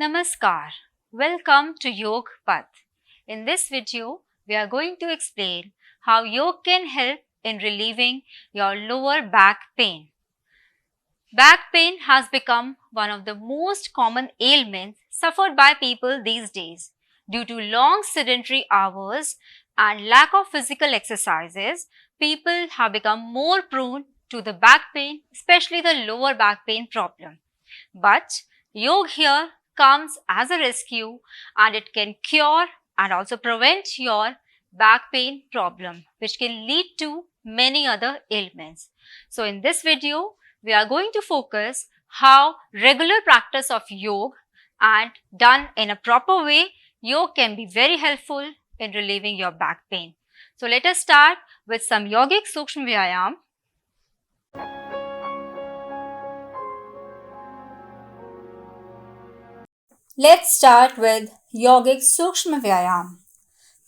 Namaskar. Welcome to Yogpath. In this video, we are going to explain how yoga can help in relieving your lower back pain. Back pain has become one of the most common ailments suffered by people these days. Due to long sedentary hours and lack of physical exercises, people have become more prone to the back pain, especially the lower back pain problem. But yoga here comes as a rescue and it can cure and also prevent your back pain problem, which can lead to many other ailments. So in this video, we are going to focus how regular practice of yoga and done in a proper way, yoga can be very helpful in relieving your back pain. So let us start with some yogic Sukshma Vyayam. Let's start with yogic Sukshma Vyayam.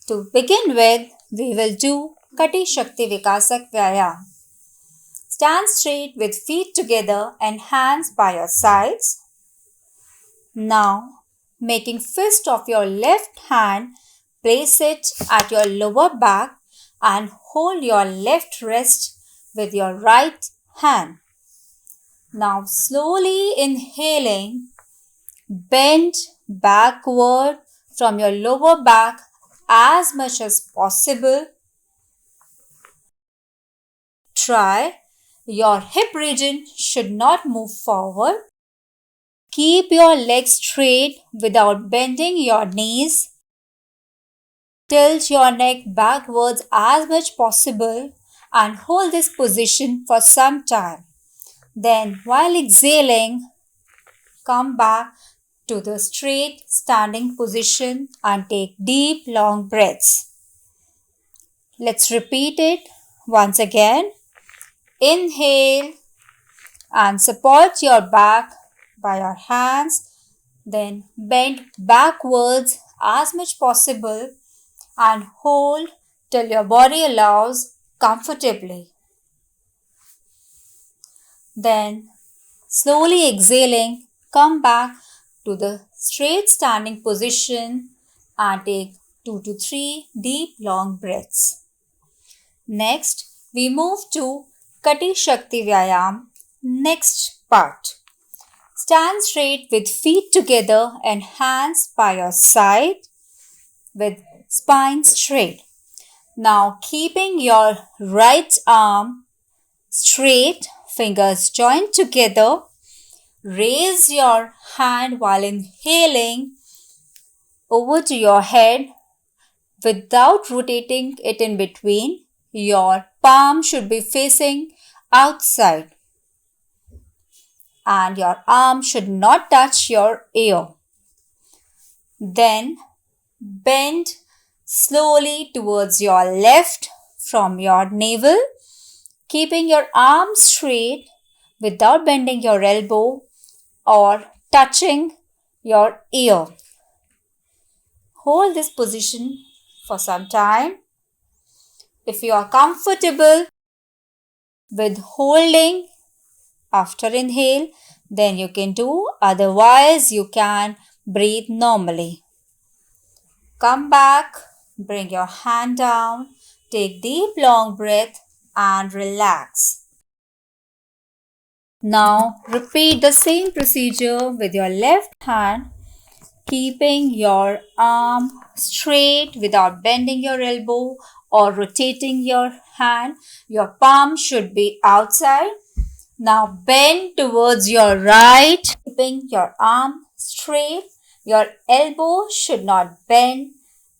To begin with, we will do Kati Shakti Vikasak Vyayam. Stand straight with feet together and hands by your sides. Now, making fist of your left hand, place it at your lower back and hold your left wrist with your right hand. Now, slowly inhaling, bend backward from your lower back as much as possible. Try. Your hip region should not move forward. Keep your legs straight without bending your knees. Tilt your neck backwards as much possible and hold this position for some time. Then, while exhaling, come back to the straight standing position and take deep long breaths. Let's repeat it once again. Inhale and support your back by your hands. Then bend backwards as much possible and hold till your body allows comfortably. Then slowly exhaling, come back to the straight standing position and take 2 to 3 deep long breaths. Next, we move to Kati Shakti Vyayam, next part. Stand straight with feet together and hands by your side with spine straight. Now keeping your right arm straight, fingers joined together, raise your hand while inhaling over to your head without rotating it in between. Your palm should be facing outside and your arm should not touch your ear. Then bend slowly towards your left from your navel, keeping your arm straight without bending your elbow or touching your ear. Hold this position for some time. If you are comfortable with holding after inhale, then you can do. Otherwise, you can breathe normally. Come back, bring your hand down, take deep long breath and relax. Now, repeat the same procedure with your left hand, keeping your arm straight without bending your elbow or rotating your hand. Your palm should be outside. Now bend towards your right, keeping your arm straight. Your elbow should not bend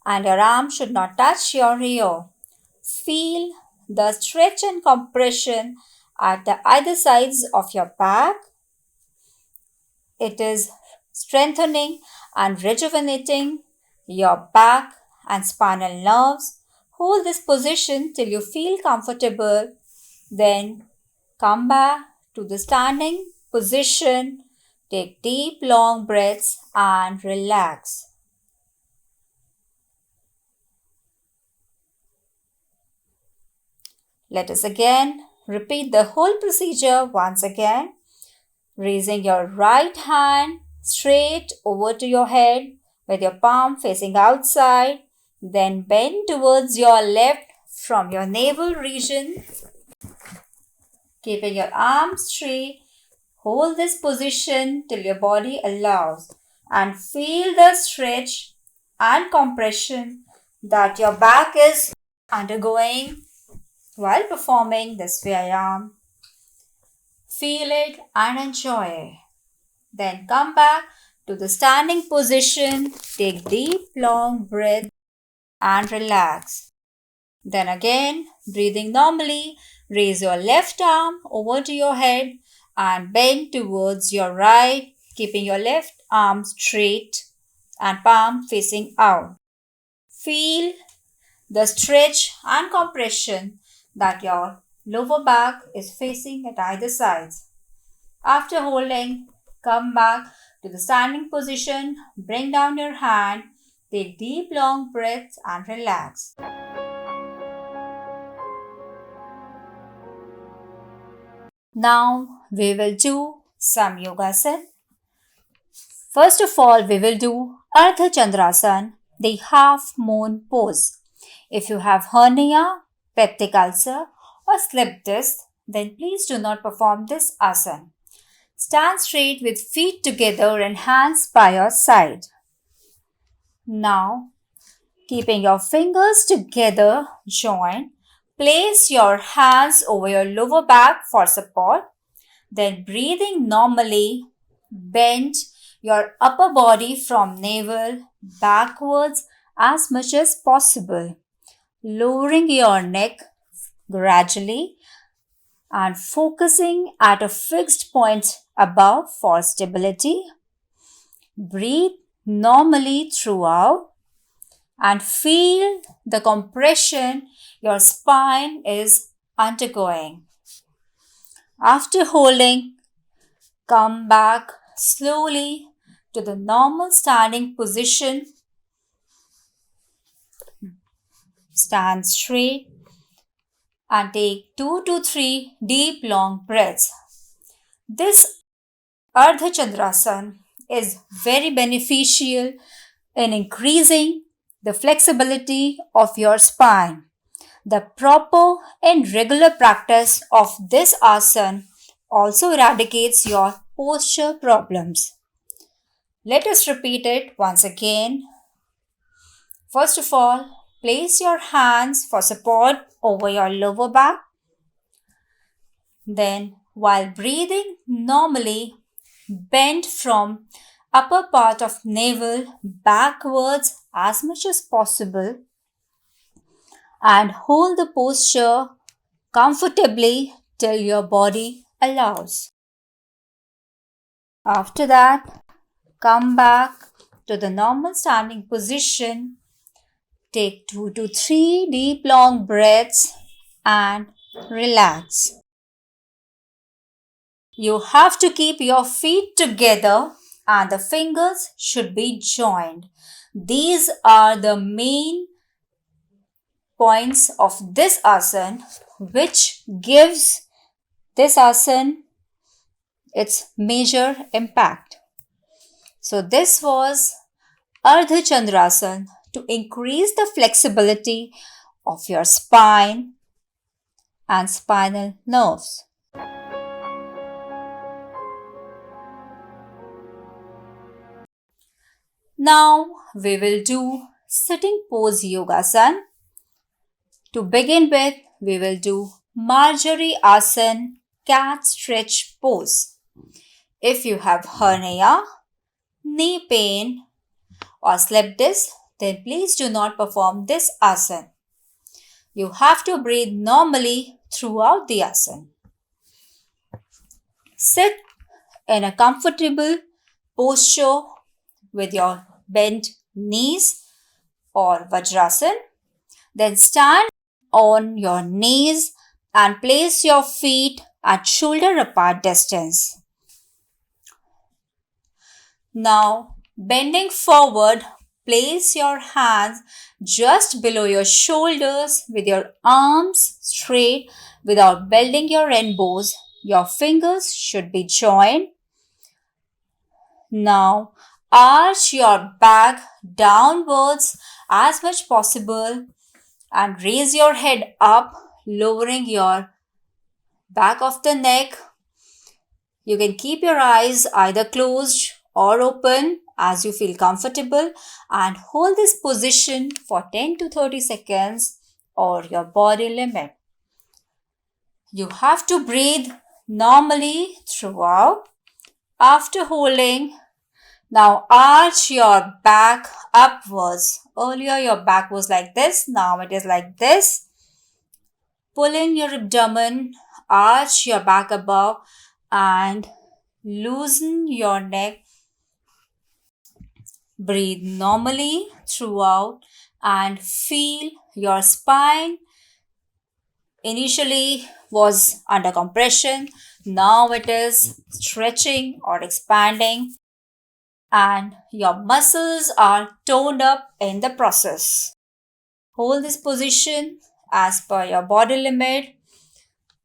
and your arm should not touch your ear. Feel the stretch and compression at the either sides of your back. It is strengthening and rejuvenating your back and spinal nerves. Hold this position till you feel comfortable. Then come back to the standing position. Take deep long breaths and relax. Let us again repeat the whole procedure once again. Raising your right hand straight over to your head with your palm facing outside. Then bend towards your left from your navel region. Keeping your arms straight, hold this position till your body allows and feel the stretch and compression that your back is undergoing while performing this vyayam. Feel it and enjoy. Then come back to the standing position. Take deep long breath and relax. Then again, breathing normally, raise your left arm over to your head and bend towards your right, keeping your left arm straight and palm facing out. Feel the stretch and compression that your lower back is facing at either sides. After holding, come back to the standing position, bring down your hand, take deep long breaths and relax. Now we will do some yogasana. First of all, we will do Ardha Chandrasana, the half moon pose. If you have hernia, peptic ulcer or slip disc, then please do not perform this asana. Stand straight with feet together and hands by your side. Now, keeping your fingers together, join. Place your hands over your lower back for support. Then breathing normally, bend your upper body from navel backwards as much as possible. Lowering your neck gradually and focusing at a fixed point above for stability. Breathe normally throughout and feel the compression your spine is undergoing. After holding, come back slowly to the normal standing position. Stand straight and take 2 to 3 deep long breaths. This Ardha Chandrasana is very beneficial in increasing the flexibility of your spine. The proper and regular practice of this asana also eradicates your posture problems. Let us repeat it once again. First of all, place your hands for support over your lower back. Then, while breathing normally, bend from upper part of navel backwards as much as possible and hold the posture comfortably till your body allows. After that, come back to the normal standing position. Take 2 to 3 deep long breaths and relax. You have to keep your feet together and the fingers should be joined. These are the main points of this asana, which gives this asana its major impact. So this was Ardha Chandrasana to increase the flexibility of your spine and spinal nerves. Now we will do sitting pose yogasana. To begin with, we will do Marjorie Asana cat stretch pose. If you have hernia, knee pain or slip disc, then please do not perform this asana. You have to breathe normally throughout the asana. Sit in a comfortable posture with your bent knees or Vajrasana. Then stand on your knees and place your feet at shoulder apart distance. Now, bending forward, place your hands just below your shoulders with your arms straight without bending your elbows. Your fingers should be joined. Now arch your back downwards as much possible and raise your head up, lowering your back of the neck. You can keep your eyes either closed or open as you feel comfortable and hold this position for 10 to 30 seconds or your body limit. You have to breathe normally throughout. After holding, now arch your back upwards. Earlier your back was like this, now it is like this. Pull in your abdomen, arch your back above and loosen your neck. Breathe normally throughout and feel your spine initially was under compression. Now it is stretching or expanding and your muscles are toned up in the process. Hold this position as per your body limit.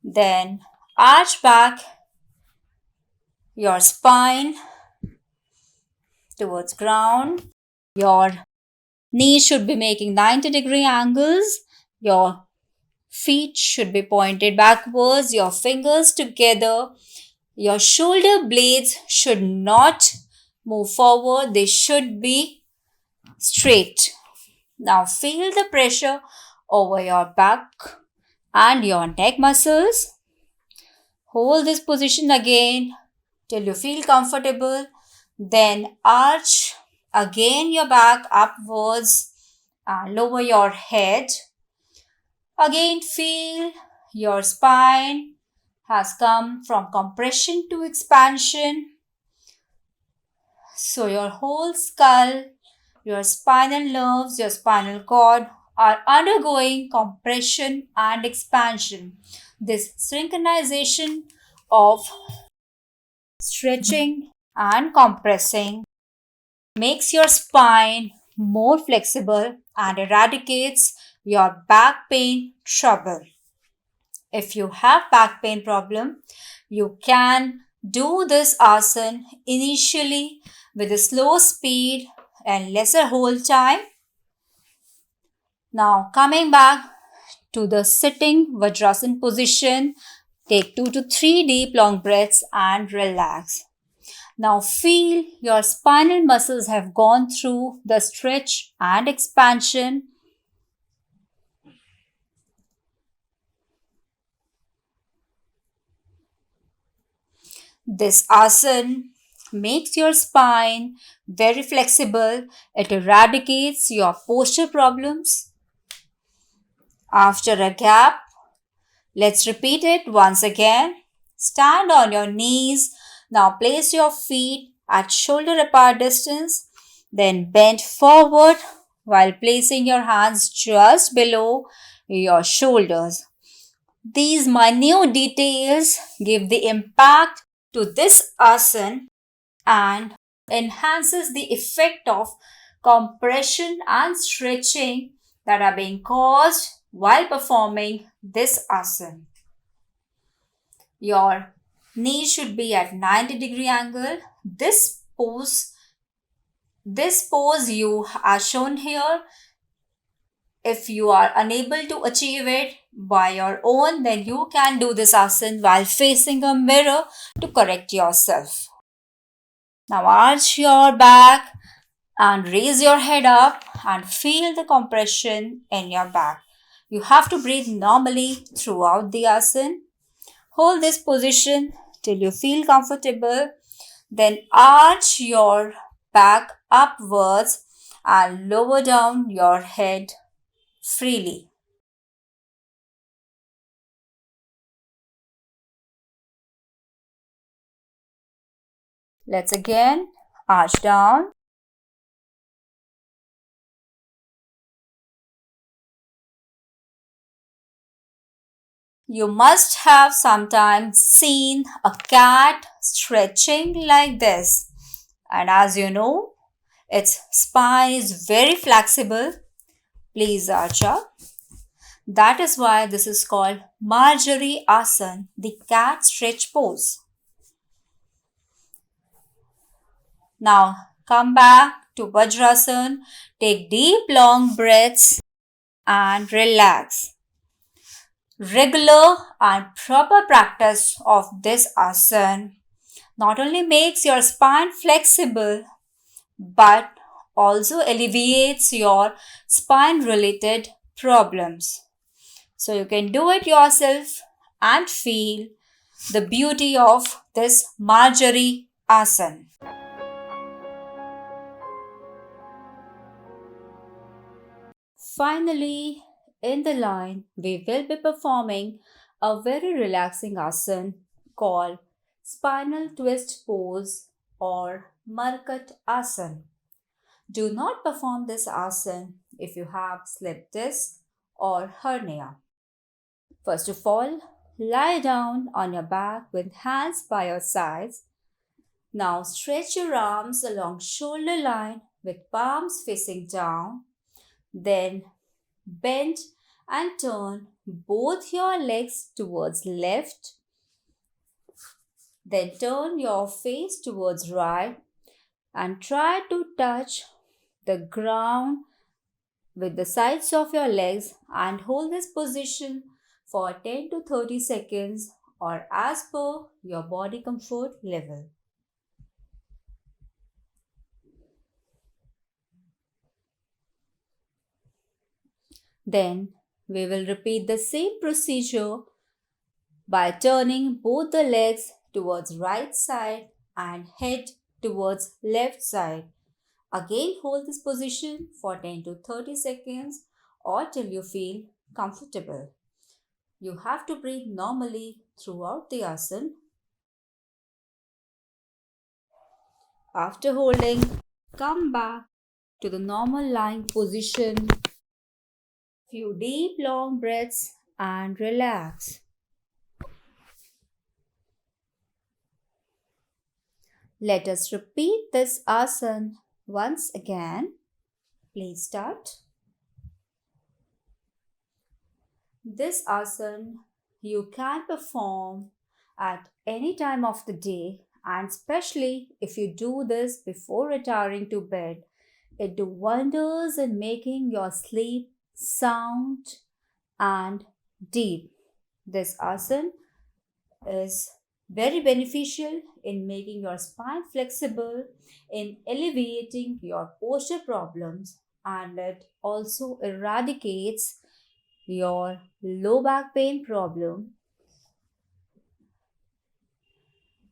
Then arch back your spine towards ground. Your knees should be making 90-degree angles. Your feet should be pointed backwards, your fingers together. Your shoulder blades should not move forward, they should be straight. Now feel the pressure over your back and your neck muscles. Hold this position again till you feel comfortable. Then arch again your back upwards and lower your head. Again feel your spine has come from compression to expansion. So your whole skull, your spinal nerves, your spinal cord are undergoing compression and expansion. This synchronization of stretching and compressing makes your spine more flexible and eradicates your back pain trouble. If you have back pain problem, you can do this asana initially with a slow speed and lesser hold time. Now coming back to the sitting Vajrasana position, take 2 to 3 deep long breaths and relax. Now feel your spinal muscles have gone through the stretch and expansion. This asana makes your spine very flexible. It eradicates your posture problems. After a gap, let's repeat it once again. Stand on your knees. Now place your feet at shoulder apart distance. Then bend forward while placing your hands just below your shoulders. These minute details give the impact to this asana and enhances the effect of compression and stretching that are being caused while performing this asana. Your knees should be at 90-degree angle. This pose you are shown here. If you are unable to achieve it by your own, then you can do this asana while facing a mirror to correct yourself. Now arch your back and raise your head up and feel the compression in your back. You have to breathe normally throughout the asana. Hold this position till you feel comfortable. Then arch your back upwards and lower down your head freely. Let's again arch down. You must have sometimes seen a cat stretching like this. And as you know, its spine is very flexible. Please arch up. That is why this is called Marjorie Asana, the cat stretch pose. Now come back to Vajrasana. Take deep long breaths and relax. Regular and proper practice of this asana not only makes your spine flexible but also alleviates your spine related problems. So you can do it yourself and feel the beauty of this Marjorie asana. Finally, in the line, we will be performing a very relaxing asana called spinal twist pose or Markat asana. Do not perform this asana if you have slip disc or hernia. First of all, lie down on your back with hands by your sides. Now stretch your arms along shoulder line with palms facing down. Then bend and turn both your legs towards left. Then turn your face towards right and try to touch the ground with the sides of your legs and hold this position for 10 to 30 seconds or as per your body comfort level. Then we will repeat the same procedure by turning both the legs towards right side and head towards left side. Again hold this position for 10 to 30 seconds or till you feel comfortable. You have to breathe normally throughout the asana. After holding, come back to the normal lying position. Few deep long breaths and relax. Let us repeat this asana once again. Please start. This asana you can perform at any time of the day, and especially if you do this before retiring to bed. It do wonders in making your sleep sound and deep. This asana is very beneficial in making your spine flexible, in alleviating your posture problems, and it also eradicates your low back pain problem.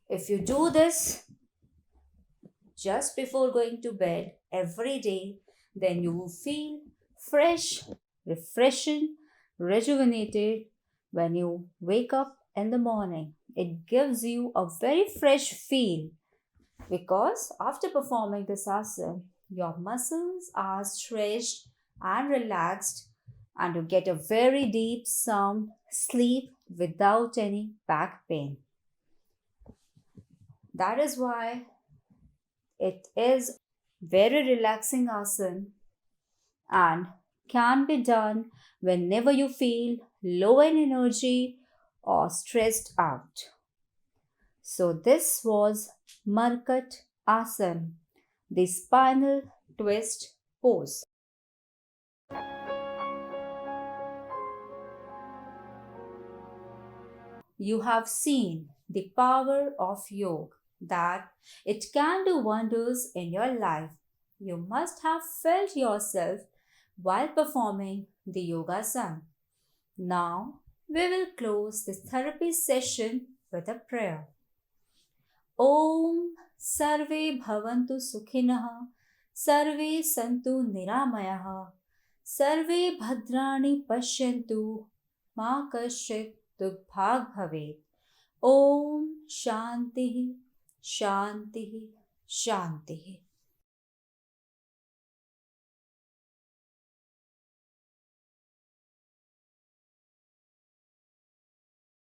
If you do this just before going to bed every day, then you will feel fresh, refreshing, rejuvenated when you wake up in the morning. It gives you a very fresh feel because after performing this asana, your muscles are stretched and relaxed, and you get a very deep sound sleep without any back pain. That is why it is very relaxing asana and can be done whenever you feel low in energy or stressed out. So this was Markat asana, the spinal twist pose. You have seen the power of yoga, that it can do wonders in your life. You must have felt yourself while performing the yoga asana. Now we will close this therapy session with a prayer. Om Sarve Bhavantu Sukhinah, Sarve Santu Niramayah, Sarve Bhadrani Pashyantu, Ma Kashit Dugbhag Bhavet. Om Shanti Shanti Shanti.